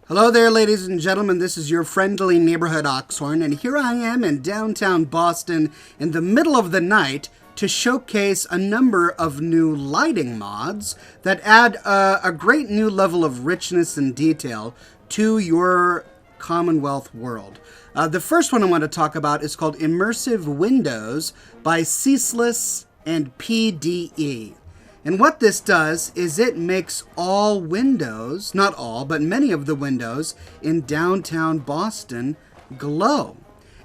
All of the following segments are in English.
Hello there, ladies and gentlemen. This is your friendly neighborhood Oxhorn, and here I am in downtown Boston in the middle of the night to showcase a number of new lighting mods that add a great new level of richness and detail to your Commonwealth world. The first one I want to talk about is called Immersive Windows by Ceaseless and PDE. And what this does is it makes all windows, not all, but many of the windows in downtown Boston glow.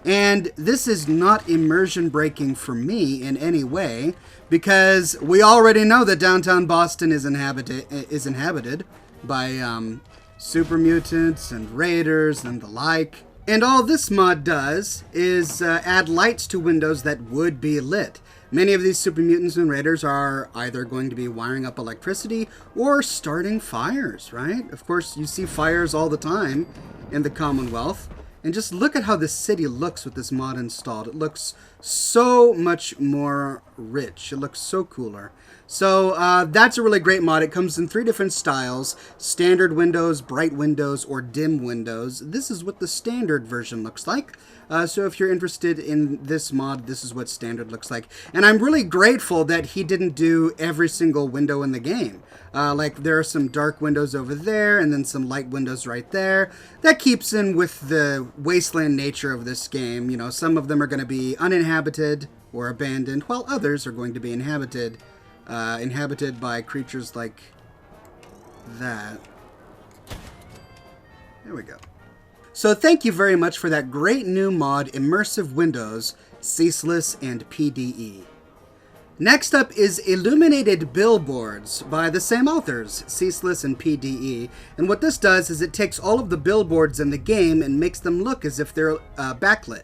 And this is not immersion breaking for me in any way, because we already know that downtown Boston is inhabited by super mutants and raiders and the like. And all this mod does is add lights to windows that would be lit. Many of these super mutants and raiders are either going to be wiring up electricity or starting fires, right? Of course, you see fires all the time in the Commonwealth. And just look at how the city looks with this mod installed. It looks so much more rich. It looks so cooler. So that's a really great mod. It comes in 3 different styles: standard windows, bright windows, or dim windows. This is what the standard version looks like. So if you're interested in this mod, this is what standard looks like. And I'm really grateful that he didn't do every single window in the game. Like there are some dark windows over there and then some light windows right there. That keeps in with the wasteland nature of this game. You know, some of them are going to be uninhabited or abandoned, while others are going to be inhabited by creatures like that. There we go. So thank you very much for that great new mod, Immersive Windows, Ceaseless and PDE. Next up is Illuminated Billboards by the same authors, Ceaseless and PDE. And what this does is it takes all of the billboards in the game and makes them look as if they're backlit.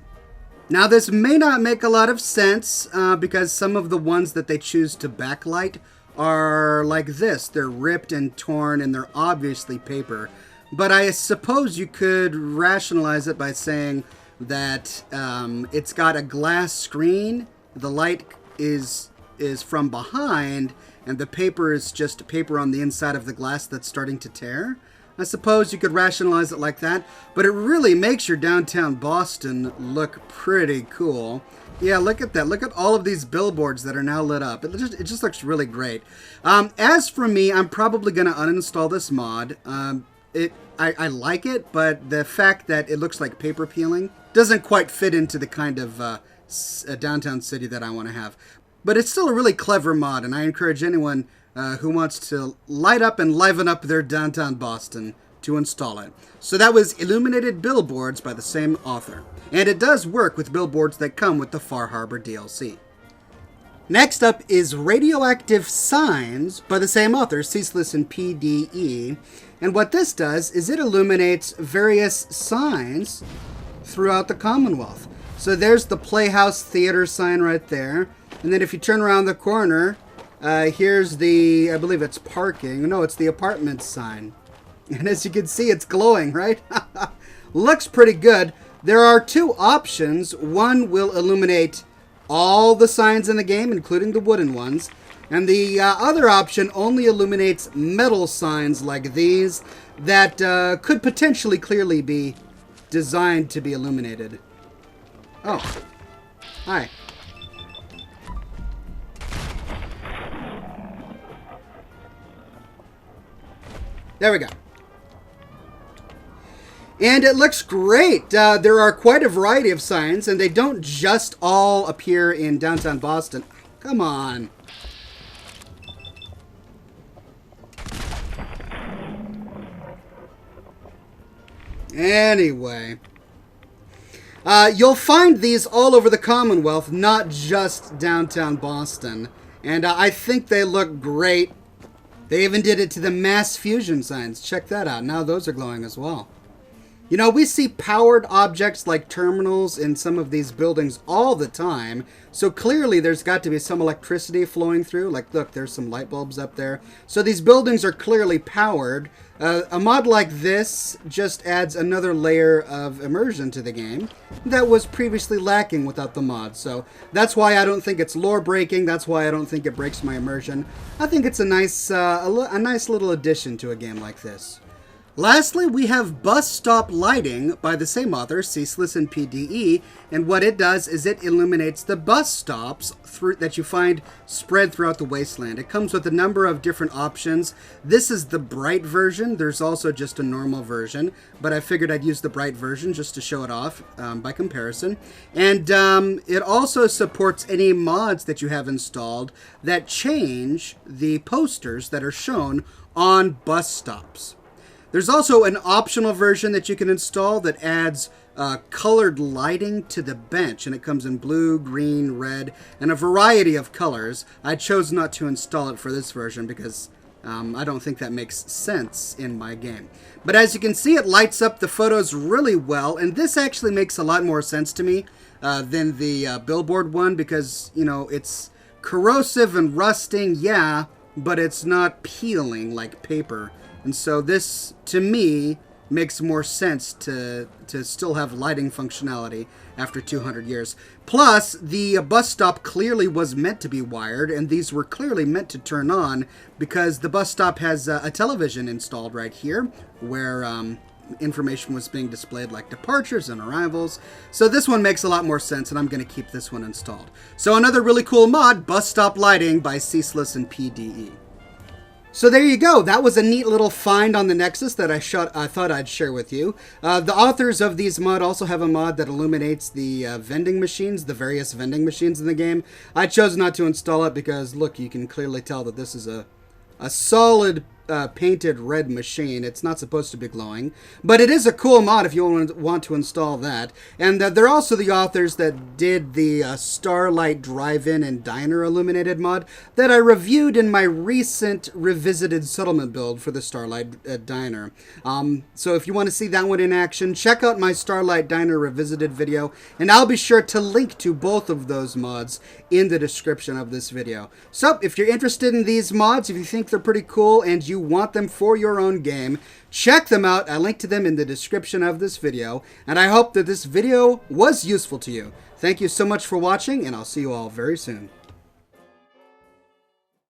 Now this may not make a lot of sense because some of the ones that they choose to backlight are like this. They're ripped and torn and they're obviously paper. But I suppose you could rationalize it by saying that it's got a glass screen, the light is from behind, and the paper is just paper on the inside of the glass that's starting to tear. I suppose you could rationalize it like that, but it really makes your downtown Boston look pretty cool. Yeah, look at that. Look at all of these billboards that are now lit up. It just looks really great. As for me, I'm probably going to uninstall this mod. I like it, but the fact that it looks like paper peeling doesn't quite fit into the kind of downtown city that I want to have. But it's still a really clever mod, and I encourage anyone who wants to light up and liven up their downtown Boston to install it. So that was Illuminated Billboards by the same author. And it does work with billboards that come with the Far Harbor DLC. Next up is Radioactive Signs by the same author, Ceaseless and PDE. And what this does is it illuminates various signs throughout the Commonwealth. So there's the Playhouse Theater sign right there. And then if you turn around the corner, here's the, I believe it's parking. No, it's the apartments sign. And as you can see, it's glowing, right? Looks pretty good. There are 2 options. One will illuminate all the signs in the game, including the wooden ones. And the other option only illuminates metal signs like these that could potentially clearly be designed to be illuminated. Oh, hi. There we go. And it looks great. There are quite a variety of signs, and they don't just all appear in downtown Boston. Come on. Anyway. You'll find these all over the Commonwealth, not just downtown Boston. And I think they look great. They even did it to the mass fusion signs. Check that out. Now those are glowing as well. You know, we see powered objects like terminals in some of these buildings all the time. So clearly there's got to be some electricity flowing through. Like, look, there's some light bulbs up there. So these buildings are clearly powered. A mod like this just adds another layer of immersion to the game that was previously lacking without the mod. So that's why I don't think it's lore breaking. That's why I don't think it breaks my immersion. I think it's a nice little addition to a game like this. Lastly, we have Bus Stop Lighting by the same author, Ceaseless and PDE, and what it does is it illuminates the bus stops that you find spread throughout the wasteland. It comes with a number of different options. This is the bright version. There's also just a normal version, but I figured I'd use the bright version just to show it off by comparison. And it also supports any mods that you have installed that change the posters that are shown on bus stops. There's also an optional version that you can install that adds colored lighting to the bench, and it comes in blue, green, red, and a variety of colors. I chose not to install it for this version because I don't think that makes sense in my game. But as you can see, it lights up the photos really well, and this actually makes a lot more sense to me than the Billboard one because, you know, it's corrosive and rusting, yeah, but it's not peeling like paper. And so this, to me, makes more sense to still have lighting functionality after 200 years. Plus, the bus stop clearly was meant to be wired, and these were clearly meant to turn on because the bus stop has a television installed right here where information was being displayed like departures and arrivals. So this one makes a lot more sense, and I'm going to keep this one installed. So another really cool mod, Bus Stop Lighting by Ceaseless and PDE. So there you go. That was a neat little find on the Nexus that I thought I'd share with you. The authors of these mods also have a mod that illuminates the vending machines, the various vending machines in the game. I chose not to install it because, look, you can clearly tell that this is a solid painted red machine. It's not supposed to be glowing, but it is a cool mod if you want to install that. And they're also the authors that did the Starlight Drive-In and Diner Illuminated mod that I reviewed in my recent revisited settlement build for the Starlight Diner. So if you want to see that one in action, check out my Starlight Diner revisited video, and I'll be sure to link to both of those mods in the description of this video. So if you're interested in these mods, if you think they're pretty cool and you want them for your own game, check them out. I linked to them in the description of this video, and I hope that this video was useful to you. Thank you so much for watching, and I'll see you all very soon.